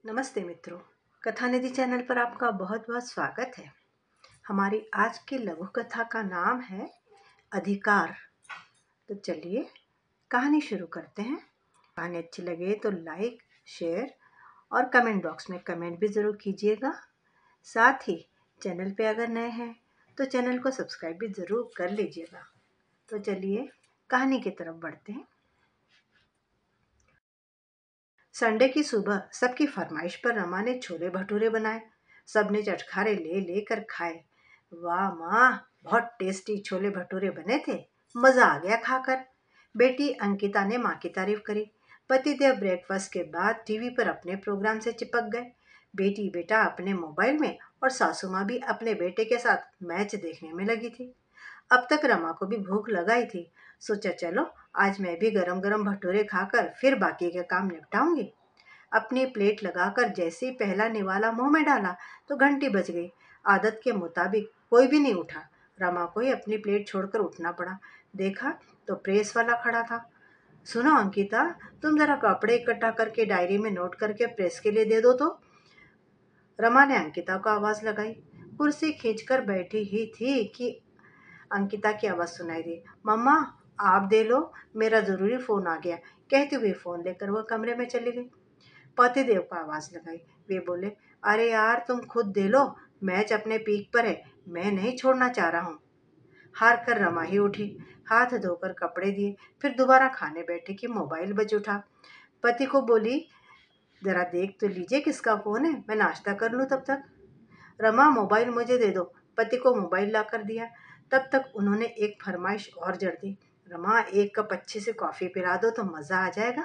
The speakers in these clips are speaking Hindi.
नमस्ते मित्रों, कथा निधि चैनल पर आपका बहुत बहुत स्वागत है। हमारी आज की लघु कथा का नाम है अधिकार। तो चलिए कहानी शुरू करते हैं। कहानी अच्छी लगे तो लाइक, शेयर और कमेंट बॉक्स में कमेंट भी ज़रूर कीजिएगा। साथ ही चैनल पे अगर नए हैं तो चैनल को सब्सक्राइब भी ज़रूर कर लीजिएगा। तो चलिए कहानी की तरफ बढ़ते हैं। संडे की सुबह सबकी फरमाइश पर रमा ने छोले भटूरे बनाए। सबने चटखारे ले लेकर खाए। वाह माँ, बहुत टेस्टी छोले भटूरे बने थे। मजा आ गया खाकर। बेटी अंकिता ने माँ की तारीफ करी। पतिदेव ब्रेकफास्ट के बाद टीवी पर अपने प्रोग्राम से चिपक गए। बेटी बेटा अपने मोबाइल में और सासू माँ भी अपने बेटे के साथ मैच देखने में लगी थी। अब तक रमा को भी भूख लगाई थी। सोचा चलो आज मैं भी गरम गरम भटूरे खाकर फिर बाकी के काम निपटाऊंगी। अपनी प्लेट लगाकर जैसे ही पहला निवाला मुंह में डाला तो घंटी बज गई। आदत के मुताबिक कोई भी नहीं उठा। रमा को ही अपनी प्लेट छोड़कर उठना पड़ा। देखा तो प्रेस वाला खड़ा था। सुनो अंकिता, तुम जरा कपड़े इकट्ठा करके डायरी में नोट करके प्रेस के लिए दे दो तो। रमा ने अंकिता को आवाज लगाई। कुर्सी खींचकर बैठी ही थी कि अंकिता की आवाज सुनाई दी। मम्मा, आप दे लो, मेरा जरूरी फोन आ गया। कहते हुए फोन लेकर वह कमरे में चली गई। पतिदेव को आवाज लगाई। वे बोले, अरे यार तुम खुद दे लो, मैच अपने पीक पर है, मैं नहीं छोड़ना चाह रहा हूँ। हार कर रमा ही उठी। हाथ धोकर कपड़े दिए, फिर दोबारा खाने बैठे कि मोबाइल बज उठा। पति को बोली, जरा देख तो लीजिए किसका फोन है, मैं नाश्ता कर लूँ तब तक। रमा, मोबाइल मुझे दे दो। पति को मोबाइल लाकर दिया। तब तक उन्होंने एक फरमाइश और जड़ दी। रमा, एक कप अच्छी से कॉफी पिला दो तो मजा आ जाएगा।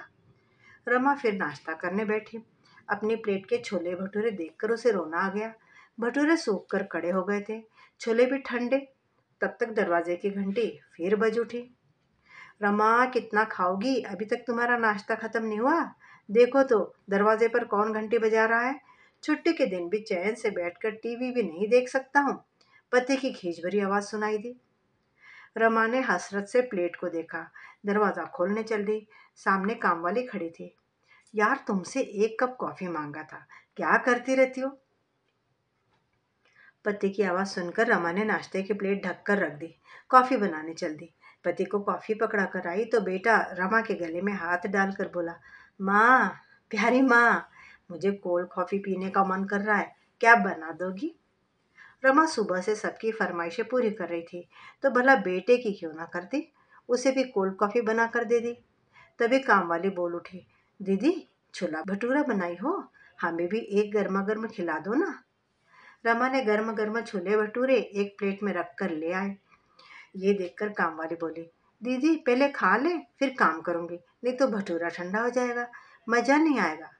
रमा फिर नाश्ता करने बैठी। अपनी प्लेट के छोले भटूरे देखकर उसे रोना आ गया। भटूरे सूख कर कड़े हो गए थे, छोले भी ठंडे। तब तक दरवाजे की घंटी फिर बज उठी। रमा, कितना खाओगी, अभी तक तुम्हारा नाश्ता खत्म नहीं हुआ? देखो तो दरवाजे पर कौन घंटी बजा रहा है। छुट्टी के दिन भी चैन से बैठकर टीवी भी नहीं देख सकता हूँ। पति की खींच भरी आवाज सुनाई दी। रमा ने हसरत से प्लेट को देखा। दरवाजा खोलने चल दी। सामने कामवाली खड़ी थी। यार, तुमसे एक कप कॉफी मांगा था, क्या करती रहती हो? पति की आवाज सुनकर रमा ने नाश्ते की प्लेट ढक कर रख दी। कॉफी बनाने चल दी। पति को कॉफी पकड़ा कर आई तो बेटा रमा के गले में हाथ डालकर बोला, माँ, प्यारी माँ, मुझे कोल्ड कॉफी पीने का मन कर रहा है, क्या बना दोगी? रमा सुबह से सबकी फरमाइशें पूरी कर रही थी, तो भला बेटे की क्यों ना करती। उसे भी कोल्ड कॉफी बना कर दे दी। तभी काम वाली बोल उठी, दीदी, छोला भटूरा बनाई हो, हमें भी एक गर्मा गर्म खिला दो ना। रमा ने गर्म गर्म छोले भटूरे एक प्लेट में रख कर ले आए। ये देखकर काम वाली बोली, दीदी पहले खा ले फिर काम करूंगी, नहीं तो भटूरा ठंडा हो जाएगा, मजा नहीं आएगा।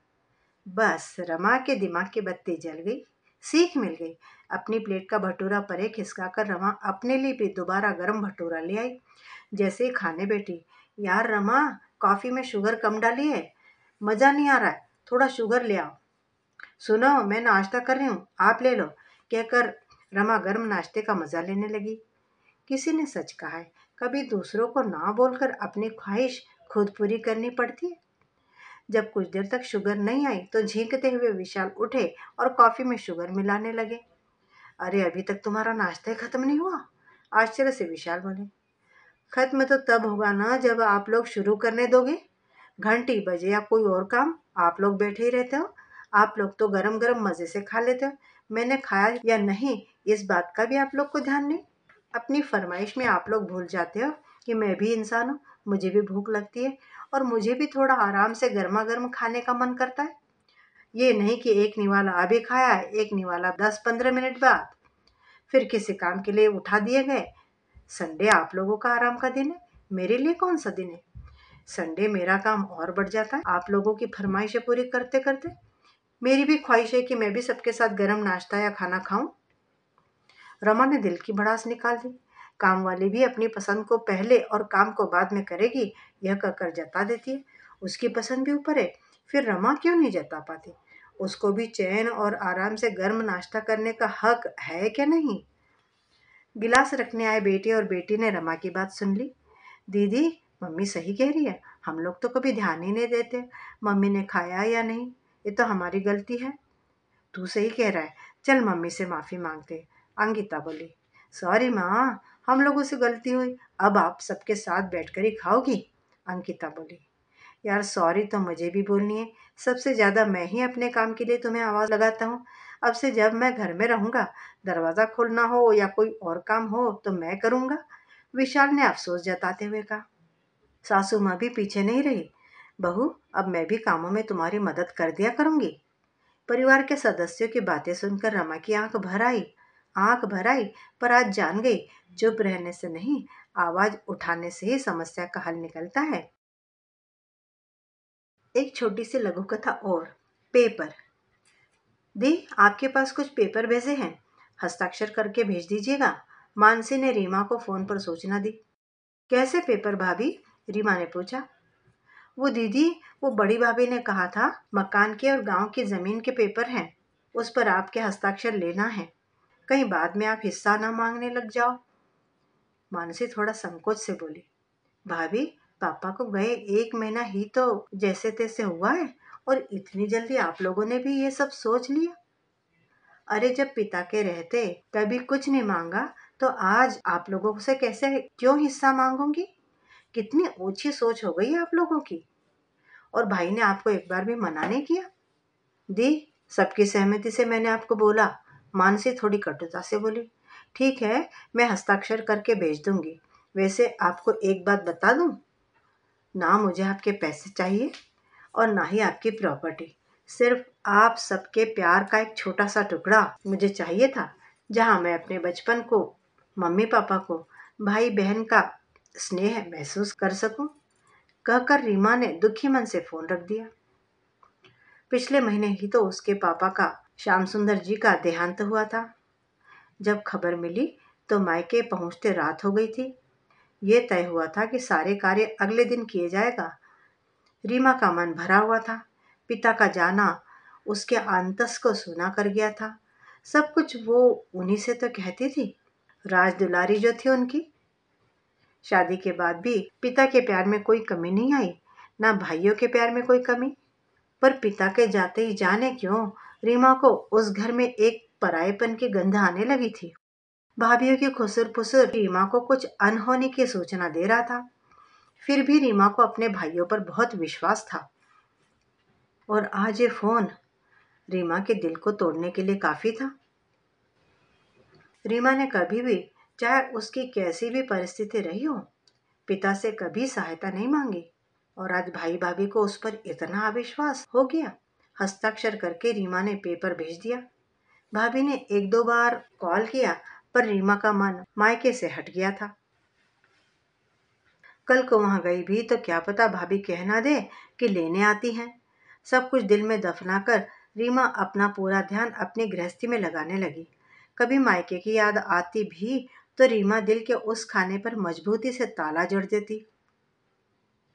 बस रमा के दिमाग की बत्ती जल गई। सीख मिल गई। अपनी प्लेट का भटूरा परे खिसका कर रमा अपने लिए भी दोबारा गर्म भटूरा ले आई। जैसे ही खाने बैठी, यार रमा, कॉफी में शुगर कम डाली है, मजा नहीं आ रहा है, थोड़ा शुगर ले आओ। सुनो, मैं नाश्ता कर रही हूँ, आप ले लो, कहकर रमा गर्म नाश्ते का मजा लेने लगी। किसी ने सच कहा है, कभी दूसरों को ना बोलकर अपनी ख्वाहिश खुद पूरी करनी पड़ती है। जब कुछ देर तक शुगर नहीं आई तो झींकते हुए विशाल उठे और कॉफी में शुगर मिलाने लगे। अरे, अभी तक तुम्हारा नाश्ता ही खत्म नहीं हुआ? आश्चर्य से विशाल बोले। खत्म तो तब होगा ना जब आप लोग शुरू करने दोगे। घंटी बजे या कोई और काम, आप लोग बैठे ही रहते हो। आप लोग तो गरम गरम मजे से खा लेते हो, मैंने खाया या नहीं इस बात का भी आप लोग को ध्यान नहीं। अपनी फरमाइश में आप लोग भूल जाते हो कि मैं भी इंसान हूँ, मुझे भी भूख लगती है और मुझे भी थोड़ा आराम से गर्मा गर्म खाने का मन करता है। ये नहीं कि एक निवाला अभी खाया, एक निवाला 10-15 मिनट बाद, फिर किसी काम के लिए उठा दिए गए। संडे आप लोगों का आराम का दिन है, मेरे लिए कौन सा दिन है? संडे मेरा काम और बढ़ जाता है आप लोगों की फरमाइशें पूरी करते करते। मेरी भी ख्वाहिश है कि मैं भी सबके साथ गर्म नाश्ता या खाना खाऊं। रमा ने दिल की भड़ास निकाल दी। काम वाली भी अपनी पसंद को पहले और काम को बाद में करेगी, यह कहकर जता देती है। उसकी पसंद भी ऊपर है, फिर रमा क्यों नहीं जता पाती? उसको भी चैन और आराम से गर्म नाश्ता करने का हक है क्या नहीं? गिलास रखने आए बेटे और बेटी ने रमा की बात सुन ली। दीदी, मम्मी सही कह रही है, हम लोग तो कभी ध्यान ही नहीं देते मम्मी ने खाया या नहीं। ये तो हमारी गलती है। तू सही कह रहा है, चल मम्मी से माफ़ी मांगते, अंकिता बोली। सॉरी माँ, हम लोगों से गलती हुई, अब आप सबके साथ बैठकर ही खाओगी, अंकिता बोली। यार सॉरी तो मुझे भी बोलनी है, सबसे ज़्यादा मैं ही अपने काम के लिए तुम्हें आवाज़ लगाता हूँ। अब से जब मैं घर में रहूँगा, दरवाज़ा खोलना हो या कोई और काम हो तो मैं करूँगा, विशाल ने अफसोस जताते हुए कहा। सासू माँ भी पीछे नहीं रही। बहू, अब मैं भी कामों में तुम्हारी मदद कर दिया करूँगी। परिवार के सदस्यों की बातें सुनकर रमा की आंख भर आई, पर आज जान गई, चुप रहने से नहीं, आवाज उठाने से ही समस्या का हल निकलता है। एक छोटी सी लघु कथा और। पेपर। दी, आपके पास कुछ पेपर भेजे हैं, हस्ताक्षर करके भेज दीजिएगा, मानसी ने रीमा को फोन पर सूचना दी। कैसे पेपर भाभी? रीमा ने पूछा। वो दीदी, वो बड़ी भाभी ने कहा था, मकान के और गांव की जमीन के पेपर हैं, उस पर आपके हस्ताक्षर लेना है, कहीं बाद में आप हिस्सा ना मांगने लग जाओ। मानसी थोड़ा संकोच से बोली। भाभी, पापा को गए 1 महीना ही तो जैसे तैसे हुआ है, और इतनी जल्दी आप लोगों ने भी ये सब सोच लिया? अरे जब पिता के रहते तभी कुछ नहीं मांगा, तो आज आप लोगों से कैसे क्यों हिस्सा मांगूंगी? कितनी ऊंची सोच हो गई आप लोगों की। और भाई ने आपको एक बार भी मना नहीं किया? दी, सबकी सहमति से मैंने आपको बोला, मानसी थोड़ी कटुता से बोली। ठीक है, मैं हस्ताक्षर करके भेज दूंगी। वैसे आपको एक बात बता दूं, ना मुझे आपके पैसे चाहिए और ना ही आपकी प्रॉपर्टी, सिर्फ आप सबके प्यार का एक छोटा सा टुकड़ा मुझे चाहिए था, जहां मैं अपने बचपन को, मम्मी पापा को, भाई बहन का स्नेह महसूस कर सकूं। कहकर रीमा ने दुखी मन से फोन रख दिया। पिछले महीने ही तो उसके पापा का, श्याम सुंदर जी का देहांत हुआ था। जब खबर मिली तो मायके पहुंचते रात हो गई थी। ये तय हुआ था कि सारे कार्य अगले दिन किए जाएगा। रीमा का मन भरा हुआ था। पिता का जाना उसके अंतस को सुना कर गया था। सब कुछ वो उन्हीं से तो कहती थी, राज दुलारी जो थी उनकी। शादी के बाद भी पिता के प्यार में कोई कमी नहीं आई, ना भाइयों के प्यार में कोई कमी। पर पिता के जाते ही जाने क्यों रीमा को उस घर में एक परायेपन की गंध आने लगी थी। भाभीियों की खुसर फुसर रीमा को कुछ अनहोनी की सूचना दे रहा था। फिर भी रीमा को अपने भाइयों पर बहुत विश्वास था, और आज ये फोन रीमा के दिल को तोड़ने के लिए काफी था। रीमा ने कभी भी, चाहे उसकी कैसी भी परिस्थिति रही हो, पिता से कभी सहायता नहीं मांगी, और आज भाई भाभी को उस पर इतना अविश्वास हो गया। हस्ताक्षर करके रीमा ने पेपर भेज दिया। भाभी ने 1-2 बार कॉल किया, पर रीमा का मन मायके से हट गया था। कल को वहां गई भी तो क्या पता भाभी कह ना दे कि लेने आती हैं। सब कुछ दिल में दफना कर रीमा अपना पूरा ध्यान अपनी गृहस्थी में लगाने लगी। कभी मायके की याद आती भी तो रीमा दिल के उस खाने पर मजबूती से ताला जड़ देती।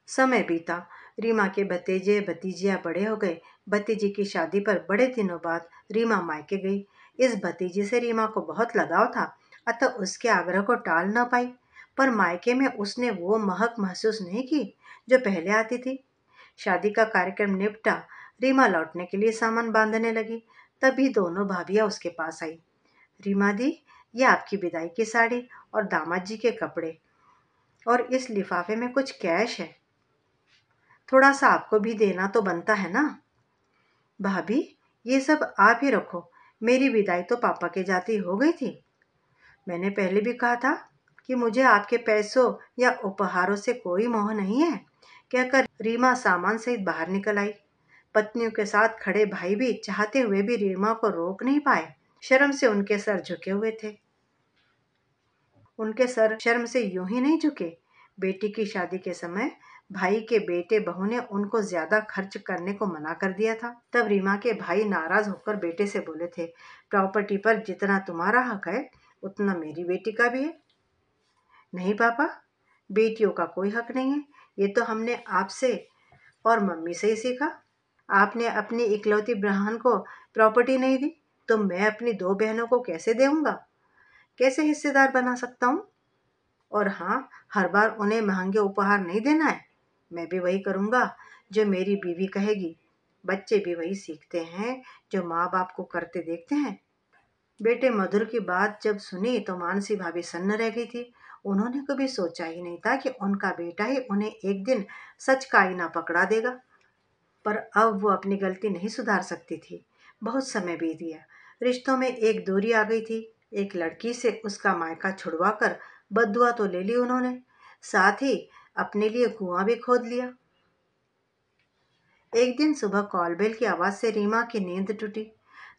समय बीता। रीमा के भतीजे भतीजियां बड़े हो गए। भतीजी की शादी पर बड़े दिनों बाद रीमा मायके गई। इस भतीजी से रीमा को बहुत लगाव था, अतः उसके आग्रह को टाल न पाई। पर मायके में उसने वो महक महसूस नहीं की जो पहले आती थी। शादी का कार्यक्रम निपटा, रीमा लौटने के लिए सामान बांधने लगी, तभी दोनों भाभियां उसके पास आई। रीमा दी, ये आपकी विदाई की साड़ी और दामाद जी के कपड़े, और इस लिफाफे में कुछ कैश है, थोड़ा सा आपको भी देना तो बनता है ना। भाभी, ये सब आप ही रखो, मेरी विदाई तो पापा के जाते ही हो गई थी। मैंने पहले भी कहा था कि मुझे आपके पैसों या उपहारों से कोई मोह नहीं है, कहकर रीमा सामान सहित बाहर निकल आई। पत्नियों के साथ खड़े भाई भी चाहते हुए भी रीमा को रोक नहीं पाए। शर्म से उनके सर झुके हुए थे। उनके सर शर्म से यूं ही नहीं झुके। बेटी की शादी के समय भाई के बेटे बहू ने उनको ज्यादा खर्च करने को मना कर दिया था। तब रीमा के भाई नाराज होकर बेटे से बोले थे, प्रॉपर्टी पर जितना तुम्हारा हक है उतना मेरी बेटी का भी है। नहीं पापा, बेटियों का कोई हक नहीं है, ये तो हमने आपसे और मम्मी से ही सीखा। आपने अपनी इकलौती बहन को प्रॉपर्टी नहीं दी, तो मैं अपनी 2 बहनों को कैसे दूंगा, कैसे हिस्सेदार बना सकता हूँ? और हाँ, हर बार उन्हें महंगे उपहार नहीं देना है। मैं भी वही करूँगा जो मेरी बीवी कहेगी। बच्चे भी वही सीखते हैं जो माँ बाप को करते देखते हैं। बेटे मधुर की बात जब सुनी तो मानसी भाभी सन्न रह गई थी। उन्होंने कभी सोचा ही नहीं था कि उनका बेटा ही उन्हें एक दिन सच का आईना पकड़ा देगा। पर अब वो अपनी गलती नहीं सुधार सकती थी। बहुत समय बीत गया, रिश्तों में एक दूरी आ गई थी। एक लड़की से उसका मायका छुड़वा कर बददुआ तो ले ली उन्होंने, साथ ही अपने लिए कुआं भी खोद लिया। एक दिन सुबह कॉल बेल की आवाज से रीमा की नींद टूटी।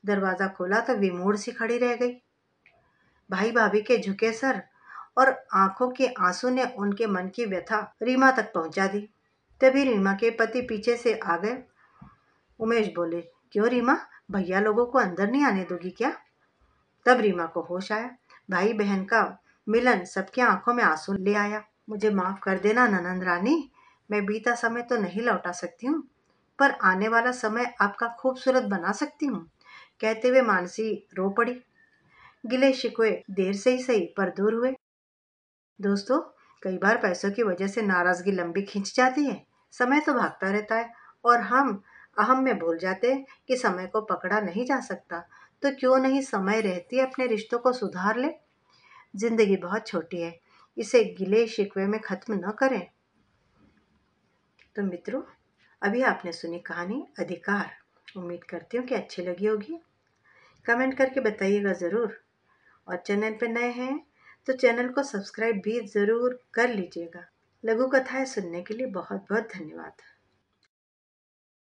दरवाजा खोला तो विमूढ़ सी खड़ी रह गई। भाई भाभी के झुके सर और आंखों के आंसू ने उनके मन की व्यथा रीमा तक पहुंचा दी। तभी रीमा के पति पीछे से आ गए। उमेश बोले, क्यों रीमा, भैया लोगों को अंदर नहीं आने दोगी क्या? तब रीमा को होश आया। भाई बहन का मिलन सबके आंखों में आंसू ले आया। मुझे माफ कर देना ननंद रानी, मैं बीता समय तो नहीं लौटा सकती हूँ, पर आने वाला समय आपका खूबसूरत बना सकती हूँ। कहते हुए मानसी रो पड़ी। गिले शिकवे देर से ही सही पर दूर हुए। दोस्तों, कई बार पैसों की वजह से नाराजगी लंबी खिंच जाती है। समय तो भागता रहता है और हम अहम में भूल जाते हैं कि समय को पकड़ा नहीं जा सकता। तो क्यों नहीं समय रहती अपने रिश्तों को सुधार ले। जिंदगी बहुत छोटी है, इसे गिले शिकवे में खत्म न करें। तो मित्रों, अभी आपने सुनी कहानी अधिकार। उम्मीद करती हूँ कि अच्छी लगी होगी। कमेंट करके बताइएगा ज़रूर। और चैनल पर नए हैं तो चैनल को सब्सक्राइब भी ज़रूर कर लीजिएगा। लघु कथाएं सुनने के लिए बहुत बहुत धन्यवाद।